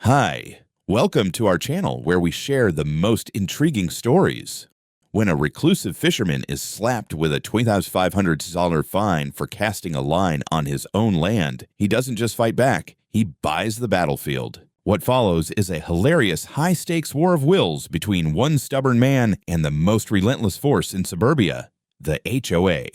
Hi, welcome to our channel where we share the most intriguing stories. When a reclusive fisherman is slapped with a $2,500 fine for casting a line on his own land, he doesn't just fight back, he buys the battlefield. What follows is a hilarious high-stakes war of wills between one stubborn man and the most relentless force in suburbia, the HOA.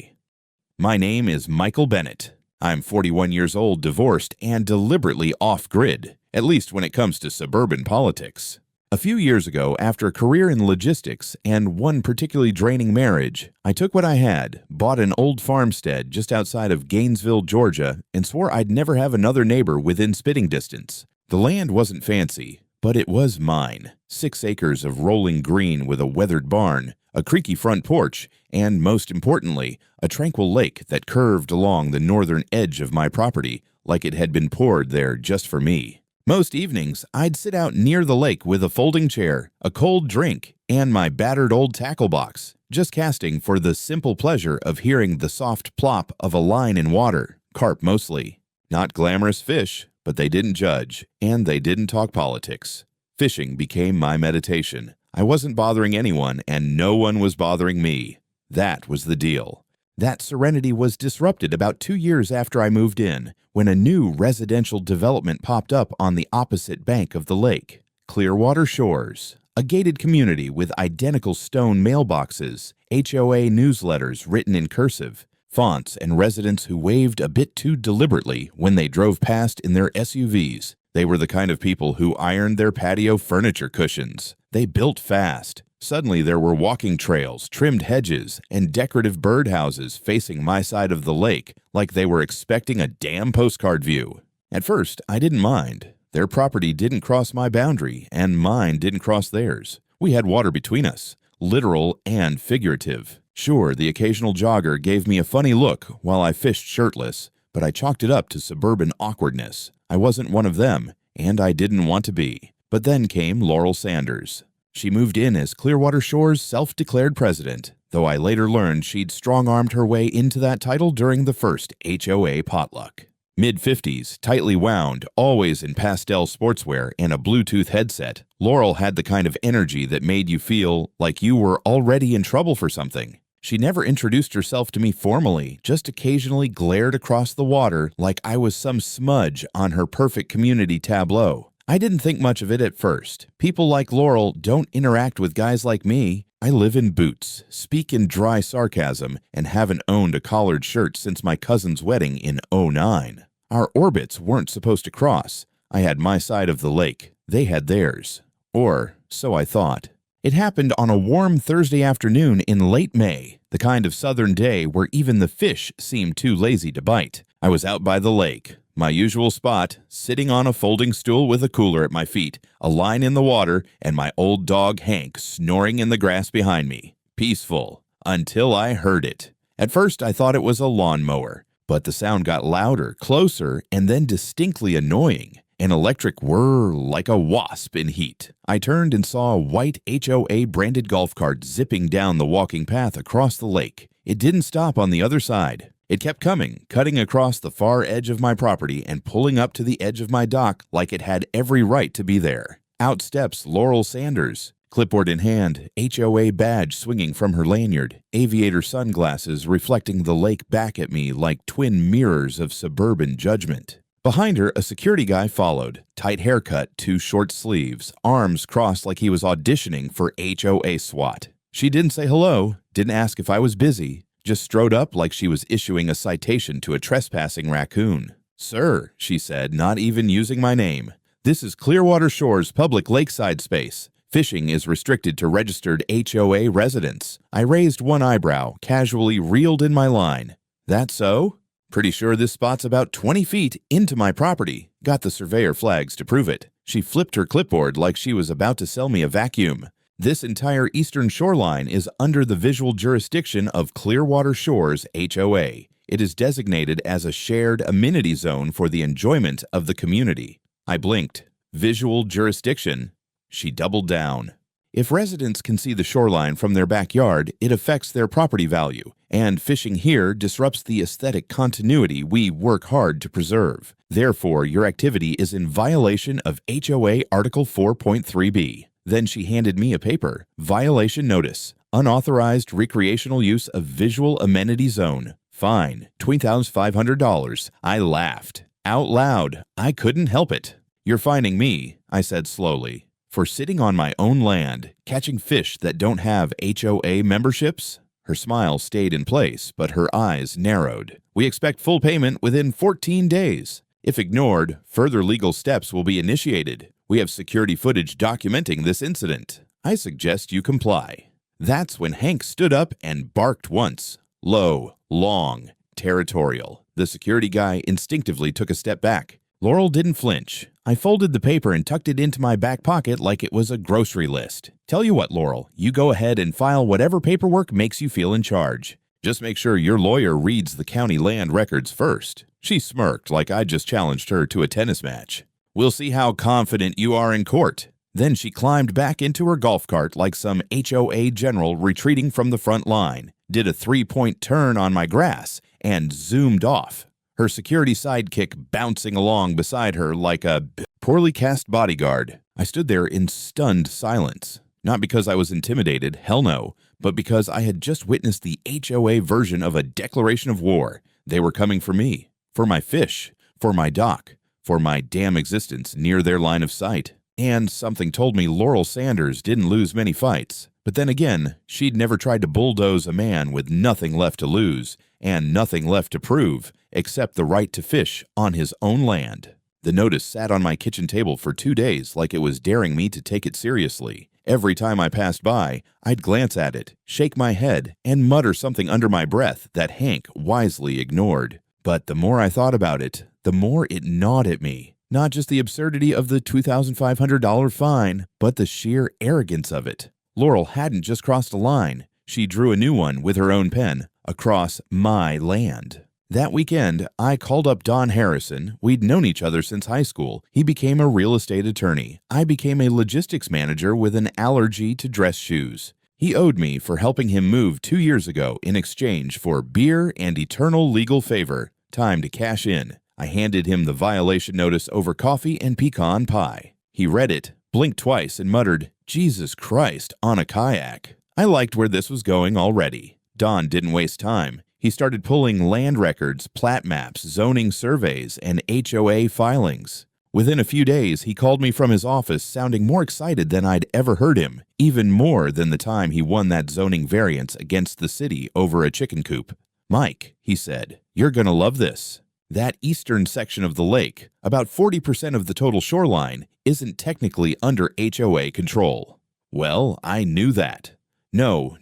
My name is Michael Bennett. I'm 41 years old, divorced, and deliberately off-grid, at least when it comes to suburban politics. A few years ago, after a career in logistics and one particularly draining marriage, I took what I had, bought an old farmstead just outside of Gainesville, Georgia, and swore I'd never have another neighbor within spitting distance. The land wasn't fancy, but it was mine. 6 acres of rolling green with a weathered barn, a creaky front porch, and most importantly, a tranquil lake that curved along the northern edge of my property like it had been poured there just for me. Most evenings, I'd sit out near the lake with a folding chair, a cold drink, and my battered old tackle box, just casting for the simple pleasure of hearing the soft plop of a line in water, carp mostly. Not glamorous fish, but they didn't judge, and they didn't talk politics. Fishing became my meditation. I wasn't bothering anyone, and no one was bothering me. That was the deal. That serenity was disrupted about 2 years after I moved in, when a new residential development popped up on the opposite bank of the lake. Clearwater Shores, a gated community with identical stone mailboxes, HOA newsletters written in cursive, fonts, and residents who waved a bit too deliberately when they drove past in their SUVs. They were the kind of people who ironed their patio furniture cushions. They built fast. Suddenly there were walking trails, trimmed hedges, and decorative birdhouses facing my side of the lake like they were expecting a damn postcard view. At first, I didn't mind. Their property didn't cross my boundary, and mine didn't cross theirs. We had water between us, literal and figurative. Sure, the occasional jogger gave me a funny look while I fished shirtless, but I chalked it up to suburban awkwardness. I wasn't one of them, and I didn't want to be. But then came Laurel Sanders. She moved in as Clearwater Shores' self-declared president, though I later learned she'd strong-armed her way into that title during the first HOA potluck. Mid-50s, tightly wound, always in pastel sportswear and a Bluetooth headset, Laurel had the kind of energy that made you feel like you were already in trouble for something. She never introduced herself to me formally, just occasionally glared across the water like I was some smudge on her perfect community tableau. I didn't think much of it at first. People like Laurel don't interact with guys like me. I live in boots, speak in dry sarcasm, and haven't owned a collared shirt since my cousin's wedding in '09. Our orbits weren't supposed to cross. I had my side of the lake. They had theirs. Or so I thought. It happened on a warm Thursday afternoon in late May, the kind of southern day where even the fish seemed too lazy to bite. I was out by the lake, my usual spot, sitting on a folding stool with a cooler at my feet, a line in the water, and my old dog Hank snoring in the grass behind me. Peaceful, until I heard it. At first I thought it was a lawnmower, but the sound got louder, closer, and then distinctly annoying. An electric whir like a wasp in heat. I turned and saw a white HOA-branded golf cart zipping down the walking path across the lake. It didn't stop on the other side. It kept coming, cutting across the far edge of my property and pulling up to the edge of my dock like it had every right to be there. Out steps Laurel Sanders, clipboard in hand, HOA badge swinging from her lanyard, aviator sunglasses reflecting the lake back at me like twin mirrors of suburban judgment. Behind her, a security guy followed, tight haircut, 2 short sleeves, arms crossed like he was auditioning for HOA SWAT. She didn't say hello, didn't ask if I was busy, just strode up like she was issuing a citation to a trespassing raccoon. "Sir," she said, not even using my name, "this is Clearwater Shores public lakeside space. Fishing is restricted to registered HOA residents." I raised one eyebrow, casually reeled in my line. "That so? Pretty sure this spot's about 20 feet into my property." Got the surveyor flags to prove it. She flipped her clipboard like she was about to sell me a vacuum. "This entire eastern shoreline is under the visual jurisdiction of Clearwater Shores HOA. It is designated as a shared amenity zone for the enjoyment of the community." I blinked. "Visual jurisdiction?" She doubled down. "If residents can see the shoreline from their backyard, it affects their property value, and fishing here disrupts the aesthetic continuity we work hard to preserve. Therefore, your activity is in violation of HOA Article 4.3b. Then she handed me a paper. Violation notice. Unauthorized recreational use of visual amenity zone. Fine, $2,500. I laughed. Out loud. I couldn't help it. You're fining me, I said slowly, for sitting on my own land, catching fish that don't have HOA memberships? Her smile stayed in place, but her eyes narrowed. We expect full payment within 14 days. If ignored, further legal steps will be initiated. We have security footage documenting this incident. I suggest you comply. That's when Hank stood up and barked once. Low, long, territorial. The security guy instinctively took a step back. Laurel didn't flinch. I folded the paper and tucked it into my back pocket like it was a grocery list. Tell you what, Laurel, you go ahead and file whatever paperwork makes you feel in charge. Just make sure your lawyer reads the county land records first. She smirked like I just challenged her to a tennis match. We'll see how confident you are in court. Then she climbed back into her golf cart like some HOA general retreating from the front line, did a 3-point turn on my grass, and zoomed off. Her security sidekick bouncing along beside her like a poorly cast bodyguard. I stood there in stunned silence. Not because I was intimidated, hell no, but because I had just witnessed the HOA version of a declaration of war. They were coming for me, for my fish, for my dock, for my damn existence near their line of sight. And something told me Laurel Sanders didn't lose many fights. But then again, she'd never tried to bulldoze a man with nothing left to lose and nothing left to prove except the right to fish on his own land. The notice sat on my kitchen table for 2 days like it was daring me to take it seriously. Every time I passed by, I'd glance at it, shake my head, and mutter something under my breath that Hank wisely ignored. But the more I thought about it, the more it gnawed at me. Not just the absurdity of the $2,500 fine, but the sheer arrogance of it. Laurel hadn't just crossed a line. She drew a new one with her own pen across my land. That weekend, I called up Don Harrison. We'd known each other since high school. He became a real estate attorney. I became a logistics manager with an allergy to dress shoes. He owed me for helping him move 2 years ago in exchange for beer and eternal legal favor. Time to cash in. I handed him the violation notice over coffee and pecan pie. He read it, blinked twice, and muttered, "Jesus Christ, on a kayak." I liked where this was going already. Don didn't waste time. He started pulling land records, plat maps, zoning surveys, and HOA filings. Within a few days, he called me from his office sounding more excited than I'd ever heard him, even more than the time he won that zoning variance against the city over a chicken coop. "Mike," he said, "you're gonna love this. That eastern section of the lake, about 40% of the total shoreline, isn't technically under HOA control." Well, I knew that. No,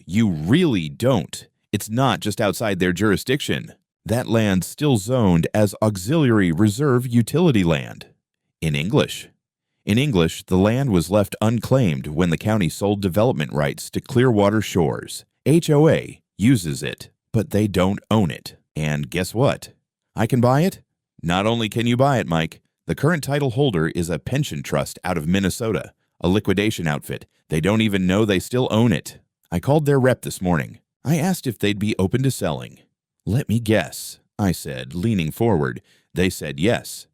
you really don't. It's not just outside their jurisdiction. That land's still zoned as Auxiliary Reserve Utility Land. In English, the land was left unclaimed when the county sold development rights to Clearwater Shores. HOA uses it, but they don't own it. And guess what? I can buy it? Not only can you buy it, Mike, the current title holder is a pension trust out of Minnesota, a liquidation outfit. They don't even know they still own it. I called their rep this morning. I asked if they'd be open to selling. "Let me guess," I said, leaning forward. They said yes.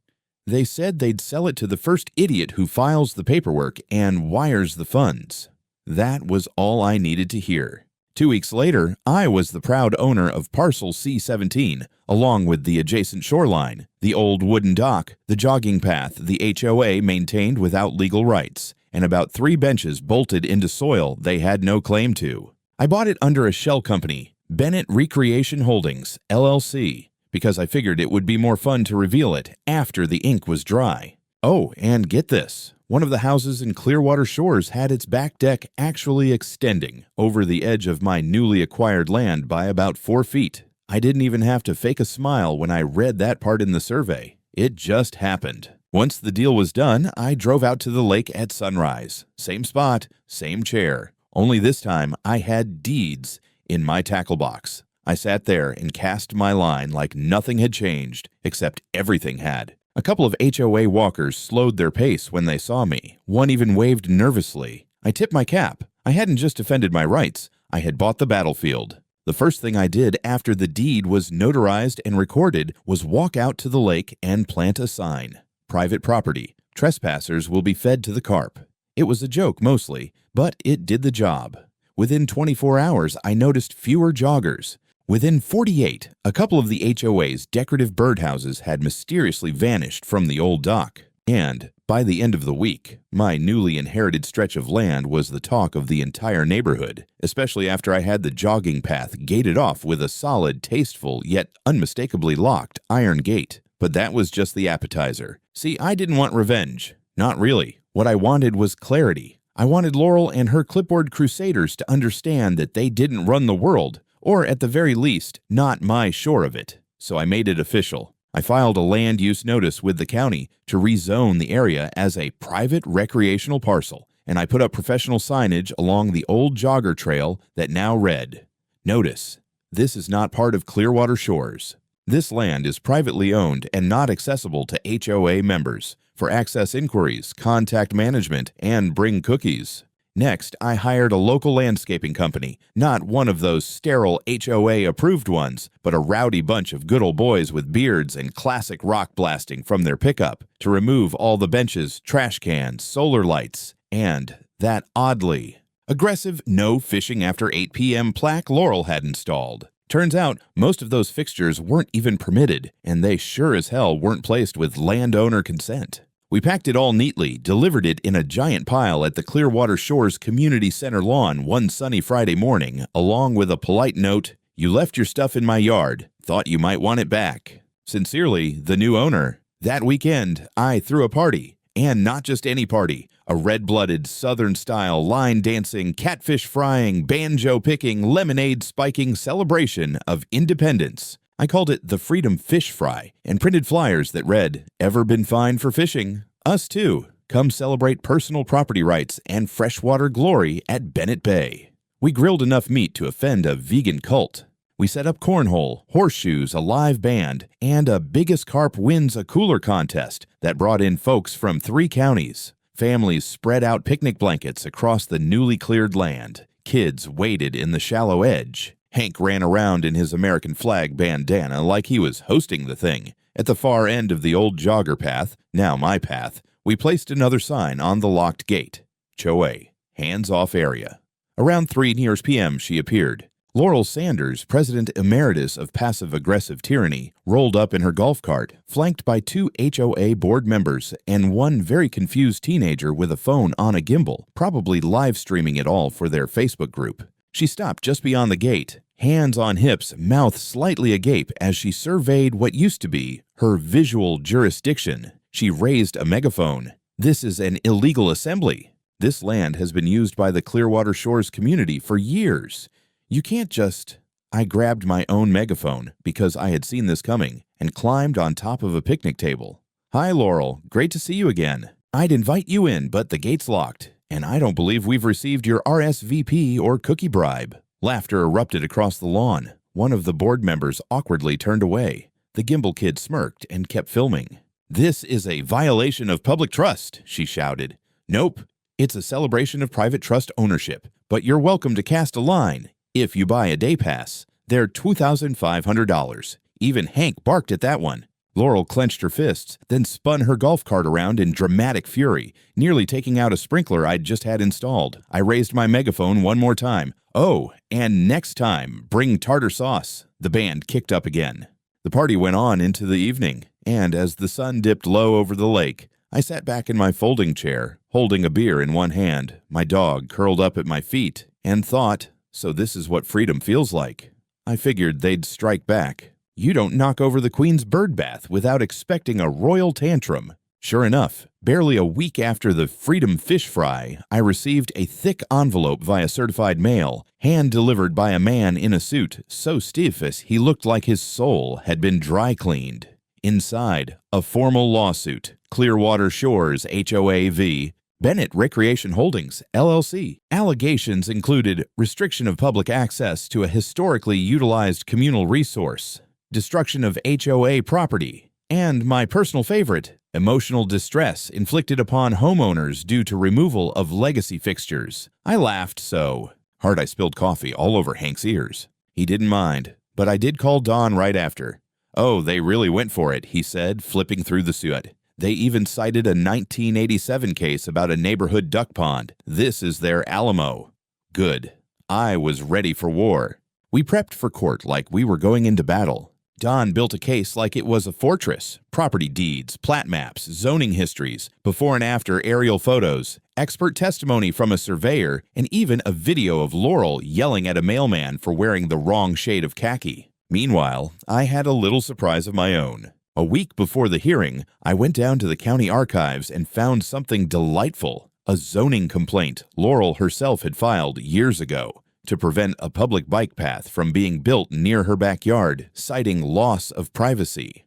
They said they'd sell it to the first idiot who files the paperwork and wires the funds. That was all I needed to hear. 2 weeks later, I was the proud owner of Parcel C-17, along with the adjacent shoreline, the old wooden dock, the jogging path the HOA maintained without legal rights, and about 3 benches bolted into soil they had no claim to. I bought it under a shell company, Bennett Recreation Holdings, LLC, because I figured it would be more fun to reveal it after the ink was dry. Oh, and get this. One of the houses in Clearwater Shores had its back deck actually extending over the edge of my newly acquired land by about 4 feet. I didn't even have to fake a smile when I read that part in the survey. It just happened. Once the deal was done, I drove out to the lake at sunrise. Same spot, same chair. Only this time, I had deeds in my tackle box. I sat there and cast my line like nothing had changed, except everything had. A couple of HOA walkers slowed their pace when they saw me. One even waved nervously. I tipped my cap. I hadn't just defended my rights. I had bought the battlefield. The first thing I did after the deed was notarized and recorded was walk out to the lake and plant a sign. Private property. Trespassers will be fed to the carp. It was a joke mostly, but it did the job. Within 24 hours, I noticed fewer joggers. Within 48, a couple of the HOA's decorative birdhouses had mysteriously vanished from the old dock. And by the end of the week, my newly inherited stretch of land was the talk of the entire neighborhood, especially after I had the jogging path gated off with a solid, tasteful, yet unmistakably locked iron gate. But that was just the appetizer. See, I didn't want revenge. Not really. What I wanted was clarity. I wanted Laurel and her clipboard crusaders to understand that they didn't run the world, or at the very least, not my shore of it. So I made it official. I filed a land use notice with the county to rezone the area as a private recreational parcel, and I put up professional signage along the old jogger trail that now read, "Notice, this is not part of Clearwater Shores. This land is privately owned and not accessible to HOA members. For access inquiries, contact management, and bring cookies." Next, I hired a local landscaping company, not one of those sterile HOA-approved ones, but a rowdy bunch of good old boys with beards and classic rock blasting from their pickup, to remove all the benches, trash cans, solar lights, and that oddly aggressive no fishing after 8 p.m. plaque Laurel had installed. Turns out, most of those fixtures weren't even permitted, and they sure as hell weren't placed with landowner consent. We packed it all neatly, delivered it in a giant pile at the Clearwater Shores Community Center lawn one sunny Friday morning, along with a polite note, "You left your stuff in my yard. Thought you might want it back. Sincerely, the new owner." That weekend, I threw a party. And not just any party. A red-blooded, Southern-style, line-dancing, catfish-frying, banjo-picking, lemonade-spiking celebration of independence. I called it the Freedom Fish Fry and printed flyers that read, "Ever been fined for fishing? Us too. Come celebrate personal property rights and freshwater glory at Bennett Bay." We grilled enough meat to offend a vegan cult. We set up cornhole, horseshoes, a live band, and a Biggest Carp Wins a Cooler contest that brought in folks from 3 counties. Families spread out picnic blankets across the newly cleared land. Kids waded in the shallow edge. Hank ran around in his American flag bandana like he was hosting the thing. At the far end of the old jogger path, now my path, we placed another sign on the locked gate. HOA, hands-off area. Around 3 p.m. she appeared. Laurel Sanders, president emeritus of passive-aggressive tyranny, rolled up in her golf cart, flanked by 2 HOA board members and one very confused teenager with a phone on a gimbal, probably live-streaming it all for their Facebook group. She stopped just beyond the gate, hands on hips, mouth slightly agape as she surveyed what used to be her visual jurisdiction. She raised a megaphone. "This is an illegal assembly. This land has been used by the Clearwater Shores community for years. You can't just..." I grabbed my own megaphone because I had seen this coming and climbed on top of a picnic table. "Hi, Laurel. Great to see you again. I'd invite you in, but the gate's locked. And I don't believe we've received your RSVP or cookie bribe." Laughter erupted across the lawn. One of the board members awkwardly turned away. The gimbal kid smirked and kept filming. "This is a violation of public trust," she shouted. "Nope, it's a celebration of private trust ownership, but you're welcome to cast a line if you buy a day pass. They're $2,500. Even Hank barked at that one. Laurel clenched her fists, then spun her golf cart around in dramatic fury, nearly taking out a sprinkler I'd just had installed. I raised my megaphone one more time. "Oh, and next time, bring tartar sauce." The band kicked up again. The party went on into the evening, and as the sun dipped low over the lake, I sat back in my folding chair, holding a beer in one hand, my dog curled up at my feet, and thought, so this is what freedom feels like. I figured they'd strike back. You don't knock over the Queen's bird bath without expecting a royal tantrum. Sure enough, barely a week after the Freedom Fish Fry, I received a thick envelope via certified mail, hand-delivered by a man in a suit so stiff as he looked like his soul had been dry-cleaned. Inside, a formal lawsuit, Clearwater Shores HOA v. Bennett Recreation Holdings, LLC. Allegations included restriction of public access to a historically utilized communal resource, destruction of HOA property, and my personal favorite, emotional distress inflicted upon homeowners due to removal of legacy fixtures. I laughed so hard I spilled coffee all over Hank's ears. He didn't mind, but I did call Don right after. "Oh, they really went for it," he said, flipping through the suit. "They even cited a 1987 case about a neighborhood duck pond. This is their Alamo." Good. I was ready for war. We prepped for court like we were going into battle. Don built a case like it was a fortress. Property deeds, plat maps, zoning histories, before and after aerial photos, expert testimony from a surveyor, and even a video of Laurel yelling at a mailman for wearing the wrong shade of khaki. Meanwhile, I had a little surprise of my own. A week before the hearing, I went down to the county archives and found something delightful. A zoning complaint Laurel herself had filed years ago to prevent a public bike path from being built near her backyard, citing loss of privacy.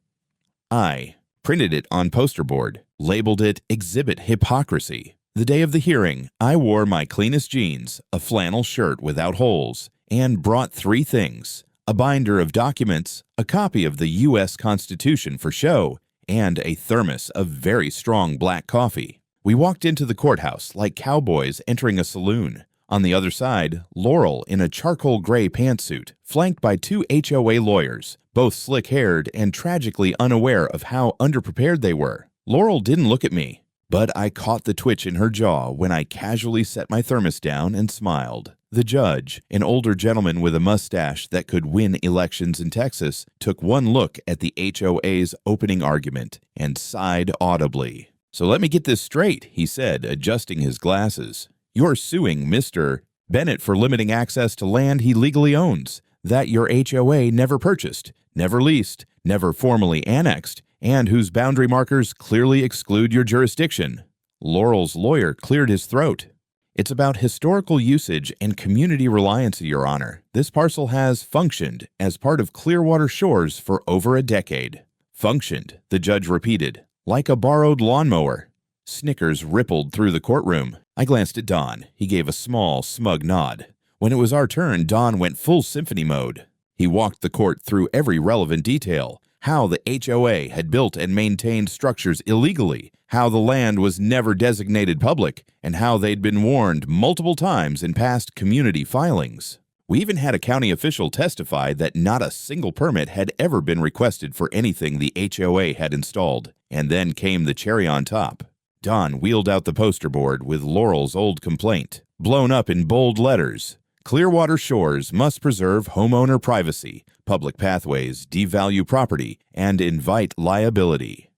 I printed it on poster board, labeled it Exhibit Hypocrisy. The day of the hearing, I wore my cleanest jeans, a flannel shirt without holes, and brought 3 things: a binder of documents, a copy of the U.S. Constitution for show, and a thermos of very strong black coffee. We walked into the courthouse like cowboys entering a saloon. On the other side, Laurel in a charcoal gray pantsuit, flanked by 2 HOA lawyers, both slick-haired and tragically unaware of how underprepared they were. Laurel didn't look at me, but I caught the twitch in her jaw when I casually set my thermos down and smiled. The judge, an older gentleman with a mustache that could win elections in Texas, took one look at the HOA's opening argument and sighed audibly. "So let me get this straight," he said, adjusting his glasses. "You're suing Mr. Bennett for limiting access to land he legally owns, that your HOA never purchased, never leased, never formally annexed, and whose boundary markers clearly exclude your jurisdiction." Laurel's lawyer cleared his throat. "It's about historical usage and community reliance, Your Honor. This parcel has functioned as part of Clearwater Shores for over a decade." "Functioned," the judge repeated, "like a borrowed lawnmower." Snickers rippled through the courtroom. I glanced at Don. He gave a small, smug nod. When it was our turn, Don went full symphony mode. He walked the court through every relevant detail: how the HOA had built and maintained structures illegally, how the land was never designated public, and how they'd been warned multiple times in past community filings. We even had a county official testify that not a single permit had ever been requested for anything the HOA had installed. And then came the cherry on top. Don wheeled out the poster board with Laurel's old complaint, blown up in bold letters. "Clearwater Shores must preserve homeowner privacy, public pathways devalue property, and invite liability."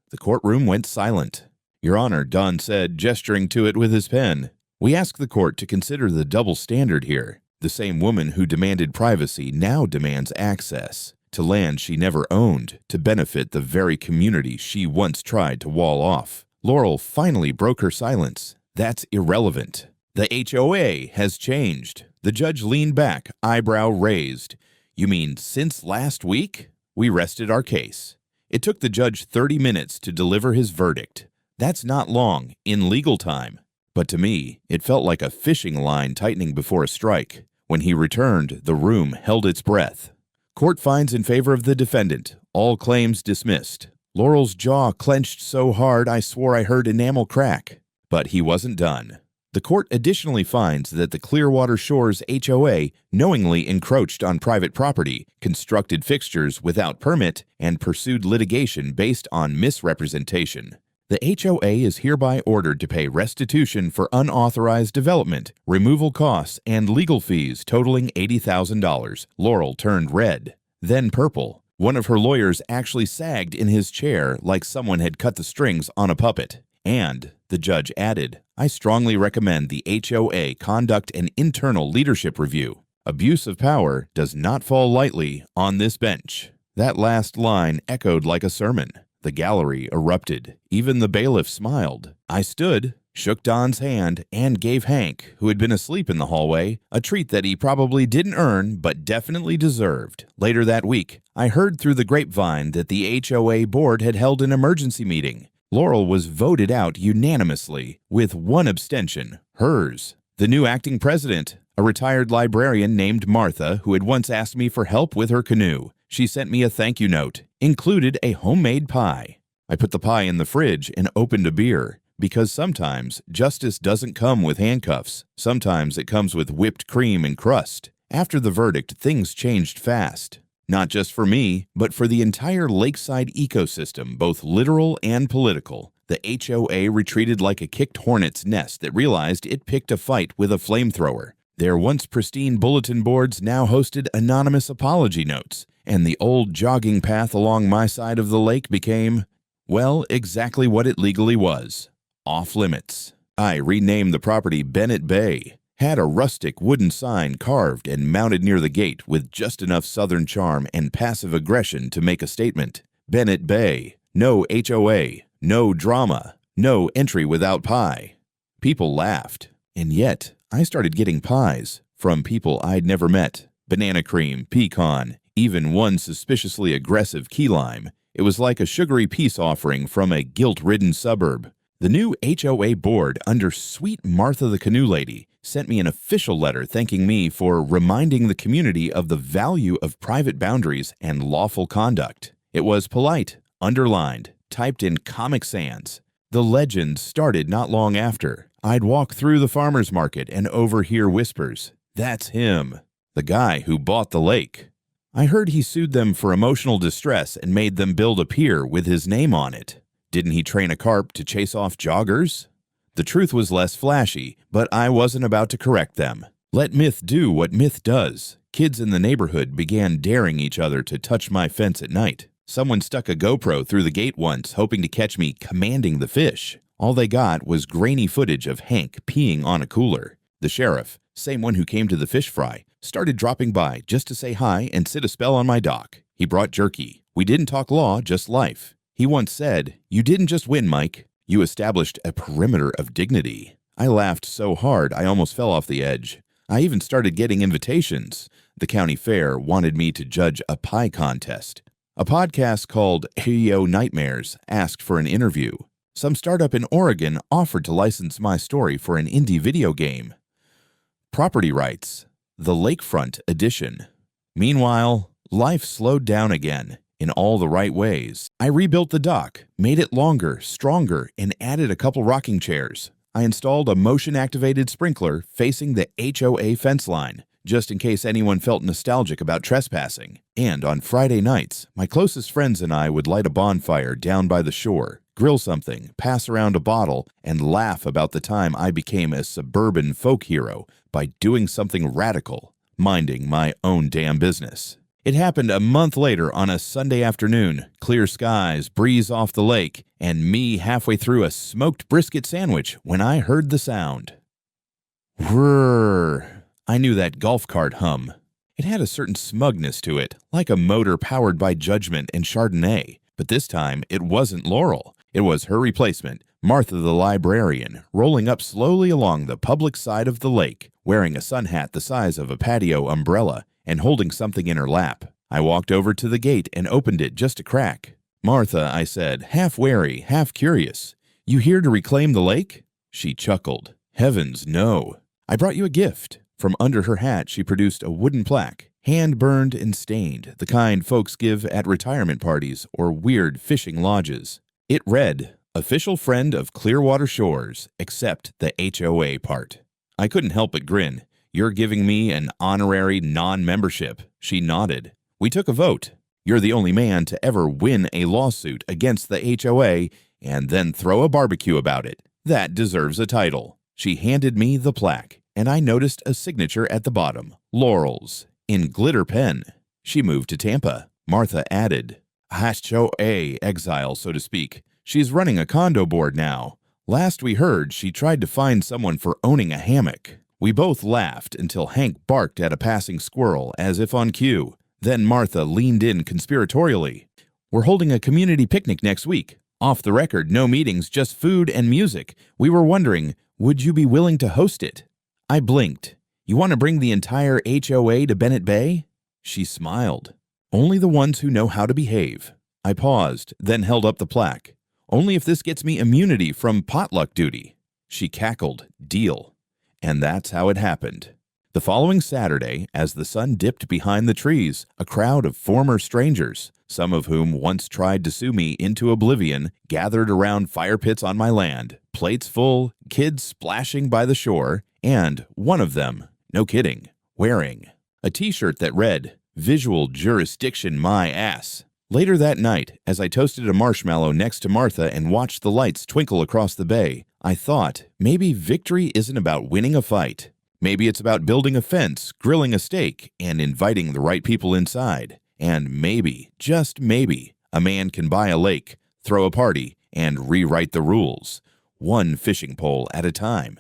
The courtroom went silent. "Your Honor," Don said, gesturing to it with his pen, "we ask the court to consider the double standard here. The same woman who demanded privacy now demands access to land she never owned to benefit the very community she once tried to wall off." Laurel finally broke her silence. "That's irrelevant. The HOA has changed." The judge leaned back, eyebrow raised. "You mean since last week?" We rested our case. It took the judge 30 minutes to deliver his verdict. That's not long in legal time. But to me, it felt like a fishing line tightening before a strike. When he returned, the room held its breath. "Court finds in favor of the defendant. All claims dismissed." Laurel's jaw clenched so hard I swore I heard enamel crack. But he wasn't done. The court additionally finds that the Clearwater Shores HOA knowingly encroached on private property, constructed fixtures without permit, and pursued litigation based on misrepresentation. The HOA is hereby ordered to pay restitution for unauthorized development, removal costs, and legal fees totaling $80,000. Laurel turned red, then purple. One of her lawyers actually sagged in his chair like someone had cut the strings on a puppet. And, the judge added, "I strongly recommend the HOA conduct an internal leadership review. Abuse of power does not fall lightly on this bench." That last line echoed like a sermon. The gallery erupted. Even the bailiff smiled. I stood, shook Don's hand, and gave Hank, who had been asleep in the hallway, a treat that he probably didn't earn but definitely deserved. Later that week, I heard through the grapevine that the HOA board had held an emergency meeting. Laurel was voted out unanimously, with one abstention, hers. The new acting president, a retired librarian named Martha, who had once asked me for help with her canoe. She sent me a thank you note, included a homemade pie. I put the pie in the fridge and opened a beer. Because sometimes justice doesn't come with handcuffs. Sometimes it comes with whipped cream and crust. After the verdict, things changed fast. Not just for me, but for the entire lakeside ecosystem, both literal and political. The HOA retreated like a kicked hornet's nest that realized it picked a fight with a flamethrower. Their once pristine bulletin boards now hosted anonymous apology notes, and the old jogging path along my side of the lake became, well, exactly what it legally was: off limits. I renamed the property Bennett Bay, had a rustic wooden sign carved and mounted near the gate with just enough southern charm and passive aggression to make a statement. Bennett Bay, no HOA, no drama, no entry without pie. People laughed, and yet I started getting pies from people I'd never met. Banana cream, pecan, even one suspiciously aggressive key lime. It was like a sugary peace offering from a guilt-ridden suburb. The new HOA board under sweet Martha the Canoe Lady sent me an official letter thanking me for reminding the community of the value of private boundaries and lawful conduct. It was polite, underlined, typed in Comic Sans. The legend started not long after. I'd walk through the farmer's market and overhear whispers. That's him, the guy who bought the lake. I heard he sued them for emotional distress and made them build a pier with his name on it. Didn't he train a carp to chase off joggers? The truth was less flashy, but I wasn't about to correct them. Let myth do what myth does. Kids in the neighborhood began daring each other to touch my fence at night. Someone stuck a GoPro through the gate once, hoping to catch me commanding the fish. All they got was grainy footage of Hank peeing on a cooler. The sheriff, same one who came to the fish fry, started dropping by just to say hi and sit a spell on my dock. He brought jerky. We didn't talk law, just life. He once said, "You didn't just win, Mike. You established a perimeter of dignity." I laughed so hard I almost fell off the edge. I even started getting invitations. The county fair wanted me to judge a pie contest. A podcast called HOA Nightmares asked for an interview. Some startup in Oregon offered to license my story for an indie video game. Property rights, the Lakefront edition. Meanwhile, life slowed down again. In all the right ways. I rebuilt the dock, made it longer, stronger, and added a couple rocking chairs. I installed a motion-activated sprinkler facing the HOA fence line, just in case anyone felt nostalgic about trespassing. And on Friday nights, my closest friends and I would light a bonfire down by the shore, grill something, pass around a bottle, and laugh about the time I became a suburban folk hero by doing something radical, minding my own damn business. It happened a month later on a Sunday afternoon, clear skies, breeze off the lake, and me halfway through a smoked brisket sandwich when I heard the sound. Whirr! I knew that golf cart hum. It had a certain smugness to it, like a motor powered by judgment and Chardonnay. But this time, it wasn't Laurel. It was her replacement, Martha the librarian, rolling up slowly along the public side of the lake, wearing a sun hat the size of a patio umbrella, and holding something in her lap. I walked over to the gate and opened it just a crack. "Martha," I said, half wary, half curious, "you here to reclaim the lake?" She chuckled. "Heavens, no. I brought you a gift." From under her hat, she produced a wooden plaque, hand-burned and stained, the kind folks give at retirement parties or weird fishing lodges. It read, "Official friend of Clearwater Shores, except the HOA part." I couldn't help but grin. "You're giving me an honorary non-membership." She nodded. We took a vote. You're the only man to ever win a lawsuit against the HOA and then throw a barbecue about it. That deserves a title. She handed me the plaque, and I noticed a signature at the bottom, Laurel's, in glitter pen. She moved to Tampa. Martha added, HOA exile, so to speak. She's running a condo board now. Last we heard, she tried to find someone for owning a hammock. We both laughed until Hank barked at a passing squirrel as if on cue. Then Martha leaned in conspiratorially. "We're holding a community picnic next week. Off the record, no meetings, just food and music. We were wondering, would you be willing to host it?" I blinked. "You want to bring the entire HOA to Bennett Bay?" She smiled. "Only the ones who know how to behave." I paused, then held up the plaque. "Only if this gets me immunity from potluck duty." She cackled. "Deal." And that's how it happened. The following Saturday, as the sun dipped behind the trees, a crowd of former strangers, some of whom once tried to sue me into oblivion, gathered around fire pits on my land, plates full, kids splashing by the shore, and one of them, no kidding, wearing a t-shirt that read, "Visual jurisdiction my ass." Later that night, as I toasted a marshmallow next to Martha and watched the lights twinkle across the bay, I thought, maybe victory isn't about winning a fight. Maybe it's about building a fence, grilling a steak, and inviting the right people inside. And maybe, just maybe, a man can buy a lake, throw a party, and rewrite the rules, one fishing pole at a time.